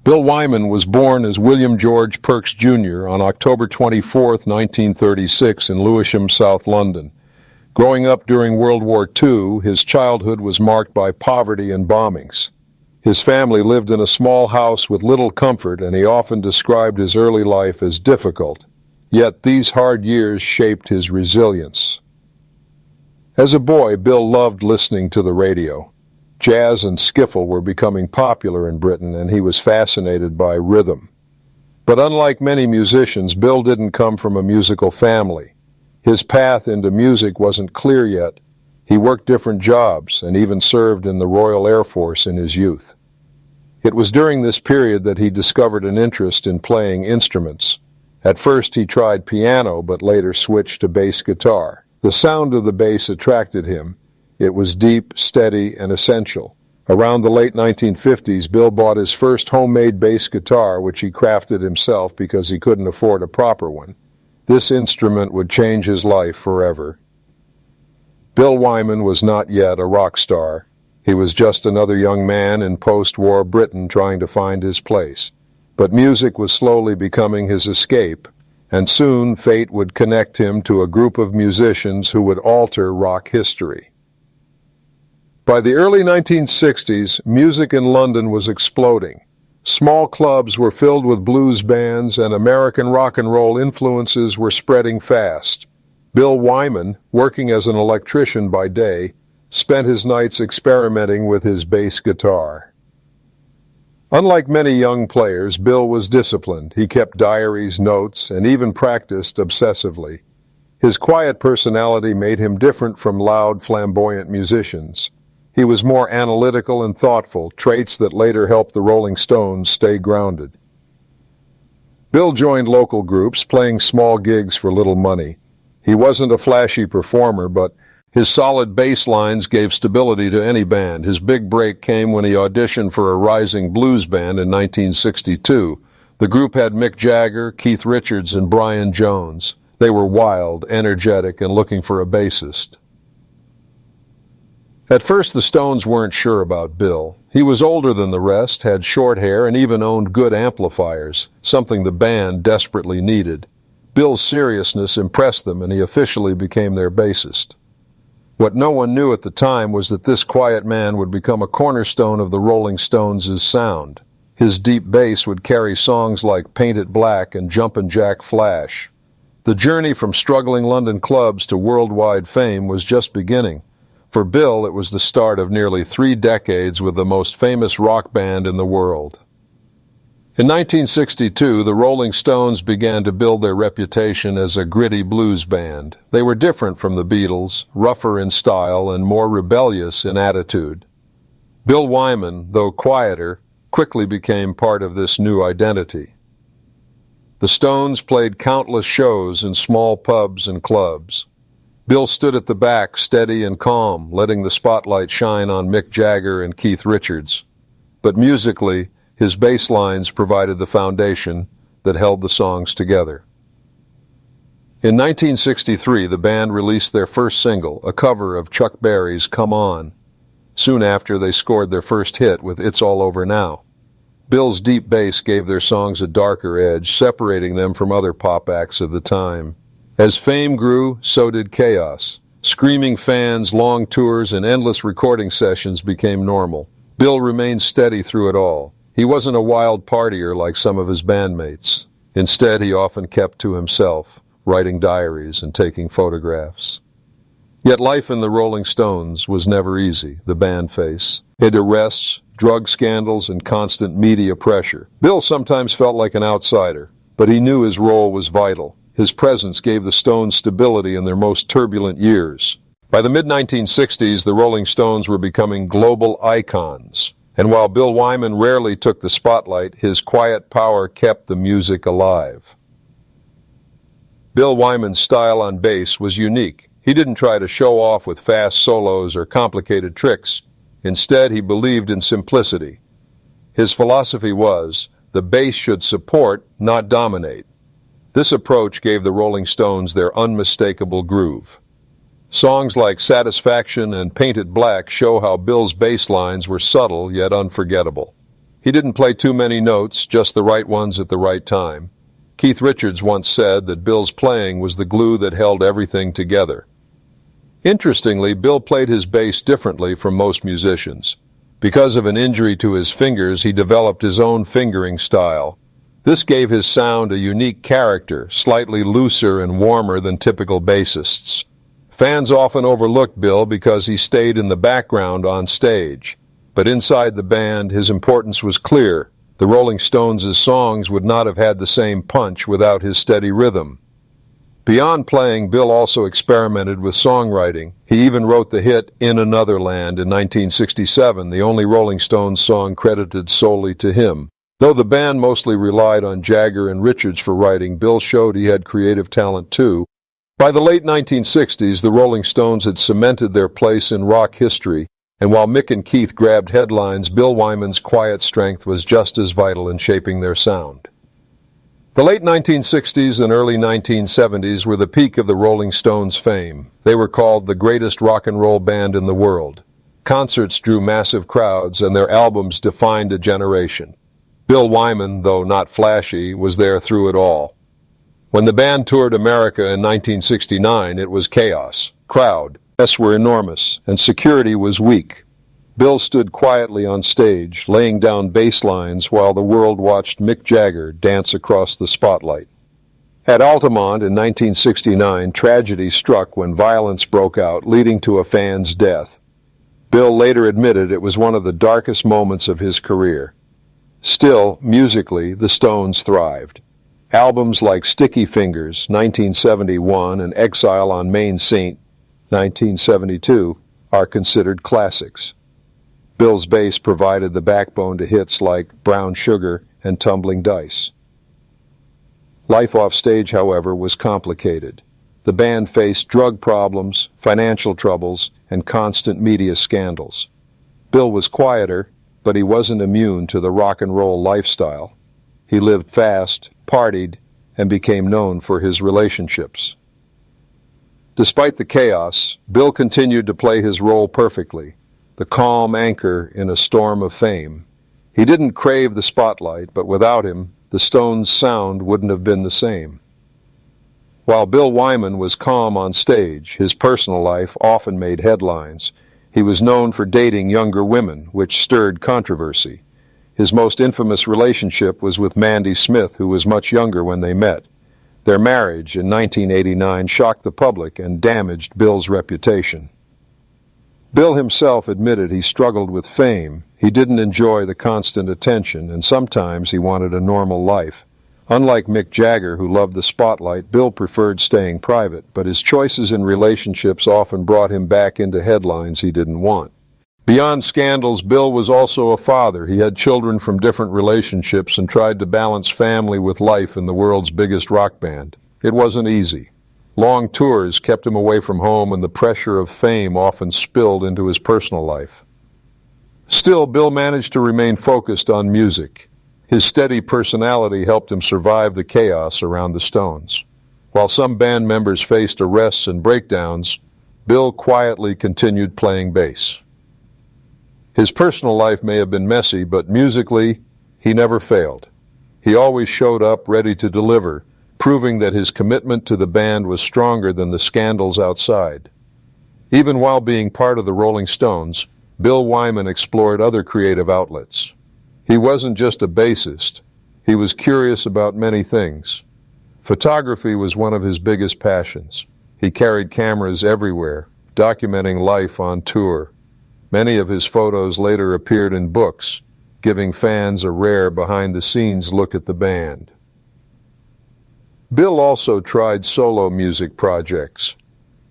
Bill Wyman was born as William George Perks, Jr. on October 24, 1936 in Lewisham, South London. Growing up during World War II, his childhood was marked by poverty and bombings. His family lived in a small house with little comfort, and he often described his early life as difficult. Yet these hard years shaped his resilience. As a boy, Bill loved listening to the radio. Jazz and skiffle were becoming popular in Britain, and he was fascinated by rhythm. But unlike many musicians, Bill didn't come from a musical family. His path into music wasn't clear yet. He worked different jobs and even served in the Royal Air Force in his youth. It was during this period that he discovered an interest in playing instruments. At first he tried piano, but later switched to bass guitar. The sound of the bass attracted him. It was deep, steady, and essential. Around the late 1950s, Bill bought his first homemade bass guitar, which he crafted himself because he couldn't afford a proper one. This instrument would change his life forever. Bill Wyman was not yet a rock star. He was just another young man in post-war Britain trying to find his place. But music was slowly becoming his escape, and soon fate would connect him to a group of musicians who would alter rock history. By the early 1960s, music in London was exploding. Small clubs were filled with blues bands, and American rock and roll influences were spreading fast. Bill Wyman, working as an electrician by day, spent his nights experimenting with his bass guitar. Unlike many young players, Bill was disciplined. He kept diaries, notes, and even practiced obsessively. His quiet personality made him different from loud, flamboyant musicians. He was more analytical and thoughtful, traits that later helped the Rolling Stones stay grounded. Bill joined local groups, playing small gigs for little money. He wasn't a flashy performer, but his solid bass lines gave stability to any band. His big break came when he auditioned for a rising blues band in 1962. The group had Mick Jagger, Keith Richards, and Brian Jones. They were wild, energetic, and looking for a bassist. At first, the Stones weren't sure about Bill. He was older than the rest, had short hair, and even owned good amplifiers, something the band desperately needed. Bill's seriousness impressed them, and he officially became their bassist. What no one knew at the time was that this quiet man would become a cornerstone of the Rolling Stones' sound. His deep bass would carry songs like Paint It Black and Jumpin' Jack Flash. The journey from struggling London clubs to worldwide fame was just beginning. For Bill, it was the start of nearly 3 decades with the most famous rock band in the world. In 1962, the Rolling Stones began to build their reputation as a gritty blues band. They were different from the Beatles, rougher in style and more rebellious in attitude. Bill Wyman, though quieter, quickly became part of this new identity. The Stones played countless shows in small pubs and clubs. Bill stood at the back, steady and calm, letting the spotlight shine on Mick Jagger and Keith Richards. But musically, his bass lines provided the foundation that held the songs together. In 1963, the band released their first single, a cover of Chuck Berry's Come On. Soon after, they scored their first hit with It's All Over Now. Bill's deep bass gave their songs a darker edge, separating them from other pop acts of the time. As fame grew, so did chaos. Screaming fans, long tours, and endless recording sessions became normal. Bill remained steady through it all. He wasn't a wild partier like some of his bandmates. Instead, he often kept to himself, writing diaries and taking photographs. Yet life in the Rolling Stones was never easy, the band faced. It arrests, drug scandals, and constant media pressure. Bill sometimes felt like an outsider, but he knew his role was vital. His presence gave the Stones stability in their most turbulent years. By the mid-1960s, the Rolling Stones were becoming global icons. And while Bill Wyman rarely took the spotlight, his quiet power kept the music alive. Bill Wyman's style on bass was unique. He didn't try to show off with fast solos or complicated tricks. Instead, he believed in simplicity. His philosophy was, the bass should support, not dominate. This approach gave the Rolling Stones their unmistakable groove. Songs like Satisfaction and Paint It Black show how Bill's bass lines were subtle yet unforgettable. He didn't play too many notes, just the right ones at the right time. Keith Richards once said that Bill's playing was the glue that held everything together. Interestingly, Bill played his bass differently from most musicians. Because of an injury to his fingers, he developed his own fingering style. This gave his sound a unique character, slightly looser and warmer than typical bassists. Fans often overlooked Bill because he stayed in the background on stage. But inside the band, his importance was clear. The Rolling Stones' songs would not have had the same punch without his steady rhythm. Beyond playing, Bill also experimented with songwriting. He even wrote the hit In Another Land in 1967, the only Rolling Stones song credited solely to him. Though the band mostly relied on Jagger and Richards for writing, Bill showed he had creative talent too. By the late 1960s, the Rolling Stones had cemented their place in rock history, and while Mick and Keith grabbed headlines, Bill Wyman's quiet strength was just as vital in shaping their sound. The late 1960s and early 1970s were the peak of the Rolling Stones' fame. They were called the greatest rock and roll band in the world. Concerts drew massive crowds, and their albums defined a generation. Bill Wyman, though not flashy, was there through it all. When the band toured America in 1969, it was chaos. Crowds were enormous, and security was weak. Bill stood quietly on stage, laying down bass lines while the world watched Mick Jagger dance across the spotlight. At Altamont in 1969, tragedy struck when violence broke out, leading to a fan's death. Bill later admitted it was one of the darkest moments of his career. Still, musically, the Stones thrived. Albums like Sticky Fingers, 1971, and Exile on Main St., 1972, are considered classics. Bill's bass provided the backbone to hits like Brown Sugar and Tumbling Dice. Life off stage, however, was complicated. The band faced drug problems, financial troubles, and constant media scandals. Bill was quieter, but he wasn't immune to the rock and roll lifestyle. He lived fast, partied, and became known for his relationships. Despite the chaos, Bill continued to play his role perfectly, the calm anchor in a storm of fame. He didn't crave the spotlight, but without him, the Stones' sound wouldn't have been the same. While Bill Wyman was calm on stage, his personal life often made headlines. He was known for dating younger women, which stirred controversy. His most infamous relationship was with Mandy Smith, who was much younger when they met. Their marriage in 1989 shocked the public and damaged Bill's reputation. Bill himself admitted he struggled with fame. He didn't enjoy the constant attention, and sometimes he wanted a normal life. Unlike Mick Jagger, who loved the spotlight, Bill preferred staying private, but his choices in relationships often brought him back into headlines he didn't want. Beyond scandals, Bill was also a father. He had children from different relationships and tried to balance family with life in the world's biggest rock band. It wasn't easy. Long tours kept him away from home, and the pressure of fame often spilled into his personal life. Still, Bill managed to remain focused on music. His steady personality helped him survive the chaos around the Stones. While some band members faced arrests and breakdowns, Bill quietly continued playing bass. His personal life may have been messy, but musically, he never failed. He always showed up ready to deliver, proving that his commitment to the band was stronger than the scandals outside. Even while being part of the Rolling Stones, Bill Wyman explored other creative outlets. He wasn't just a bassist. He was curious about many things. Photography was one of his biggest passions. He carried cameras everywhere, documenting life on tour. Many of his photos later appeared in books, giving fans a rare behind-the-scenes look at the band. Bill also tried solo music projects.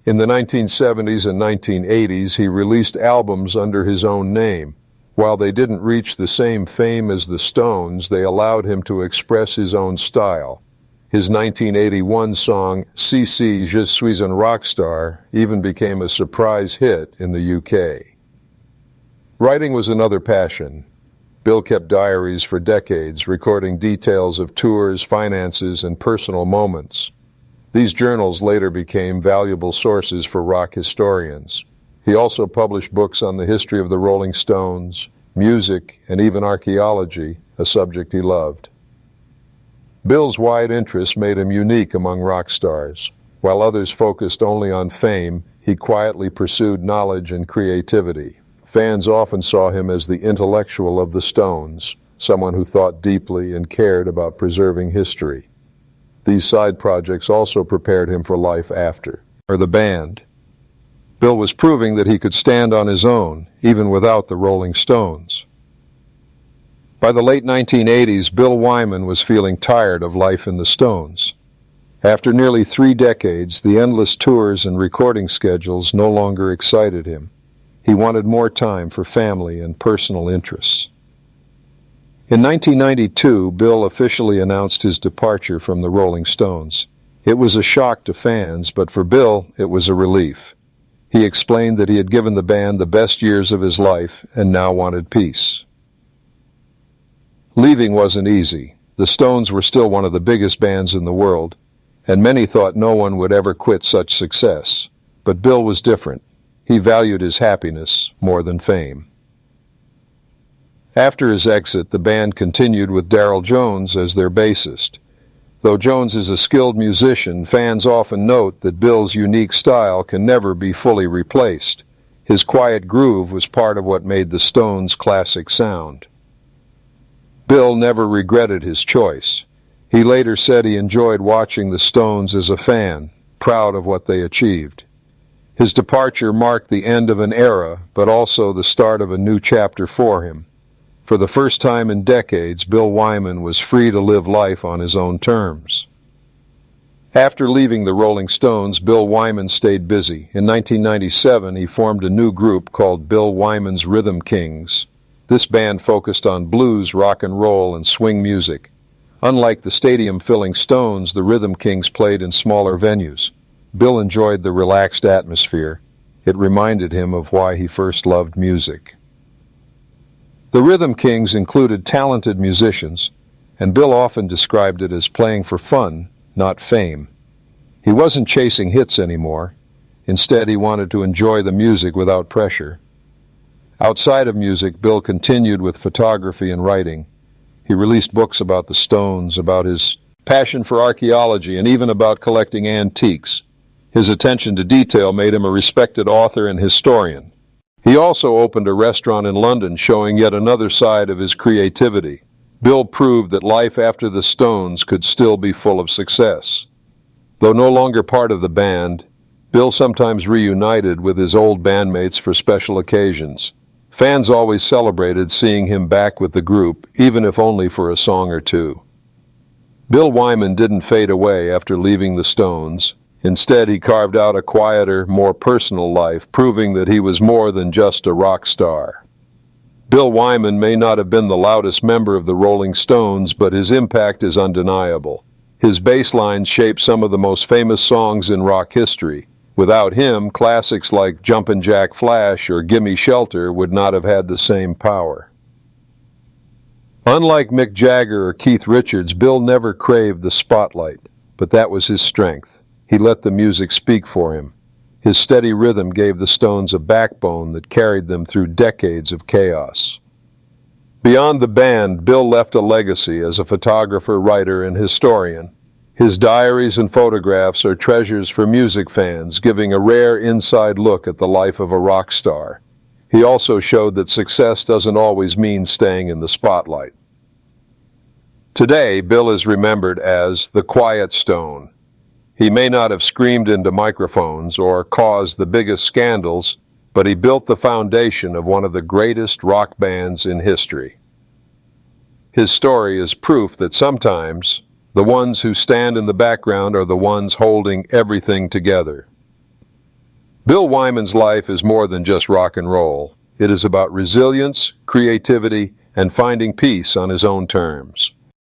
In the 1970s and 1980s, he released albums under his own name. While they didn't reach the same fame as the Stones, they allowed him to express his own style. His 1981 song, Si Si Je Suis un Rockstar, even became a surprise hit in the UK. Writing was another passion. Bill kept diaries for decades, recording details of tours, finances, and personal moments. These journals later became valuable sources for rock historians. He also published books on the history of the Rolling Stones, music, and even archaeology, a subject he loved. Bill's wide interests made him unique among rock stars. While others focused only on fame, he quietly pursued knowledge and creativity. Fans often saw him as the intellectual of the Stones, someone who thought deeply and cared about preserving history. These side projects also prepared him for life after, or the band. Bill was proving that he could stand on his own, even without the Rolling Stones. By the late 1980s, Bill Wyman was feeling tired of life in the Stones. After nearly 3 decades, the endless tours and recording schedules no longer excited him. He wanted more time for family and personal interests. In 1992, Bill officially announced his departure from the Rolling Stones. It was a shock to fans, but for Bill, it was a relief. He explained that he had given the band the best years of his life and now wanted peace. Leaving wasn't easy. The Stones were still one of the biggest bands in the world, and many thought no one would ever quit such success. But Bill was different. He valued his happiness more than fame. After his exit, the band continued with Darryl Jones as their bassist. Though Jones is a skilled musician, fans often note that Bill's unique style can never be fully replaced. His quiet groove was part of what made the Stones' classic sound. Bill never regretted his choice. He later said he enjoyed watching the Stones as a fan, proud of what they achieved. His departure marked the end of an era, but also the start of a new chapter for him. For the first time in decades, Bill Wyman was free to live life on his own terms. After leaving the Rolling Stones, Bill Wyman stayed busy. In 1997, he formed a new group called Bill Wyman's Rhythm Kings. This band focused on blues, rock and roll, and swing music. Unlike the stadium-filling Stones, the Rhythm Kings played in smaller venues. Bill enjoyed the relaxed atmosphere. It reminded him of why he first loved music. The Rhythm Kings included talented musicians, and Bill often described it as playing for fun, not fame. He wasn't chasing hits anymore. Instead, he wanted to enjoy the music without pressure. Outside of music, Bill continued with photography and writing. He released books about the Stones, about his passion for archaeology, and even about collecting antiques. His attention to detail made him a respected author and historian. He also opened a restaurant in London, showing yet another side of his creativity. Bill proved that life after the Stones could still be full of success. Though no longer part of the band, Bill sometimes reunited with his old bandmates for special occasions. Fans always celebrated seeing him back with the group, even if only for a song or two. Bill Wyman didn't fade away after leaving the Stones. Instead, he carved out a quieter, more personal life, proving that he was more than just a rock star. Bill Wyman may not have been the loudest member of the Rolling Stones, but his impact is undeniable. His bass lines shaped some of the most famous songs in rock history. Without him, classics like Jumpin' Jack Flash or Gimme Shelter would not have had the same power. Unlike Mick Jagger or Keith Richards, Bill never craved the spotlight, but that was his strength. He let the music speak for him. His steady rhythm gave the Stones a backbone that carried them through decades of chaos. Beyond the band, Bill left a legacy as a photographer, writer, and historian. His diaries and photographs are treasures for music fans, giving a rare inside look at the life of a rock star. He also showed that success doesn't always mean staying in the spotlight. Today, Bill is remembered as the Quiet Stone. He may not have screamed into microphones or caused the biggest scandals, but he built the foundation of one of the greatest rock bands in history. His story is proof that sometimes the ones who stand in the background are the ones holding everything together. Bill Wyman's life is more than just rock and roll. It is about resilience, creativity, and finding peace on his own terms.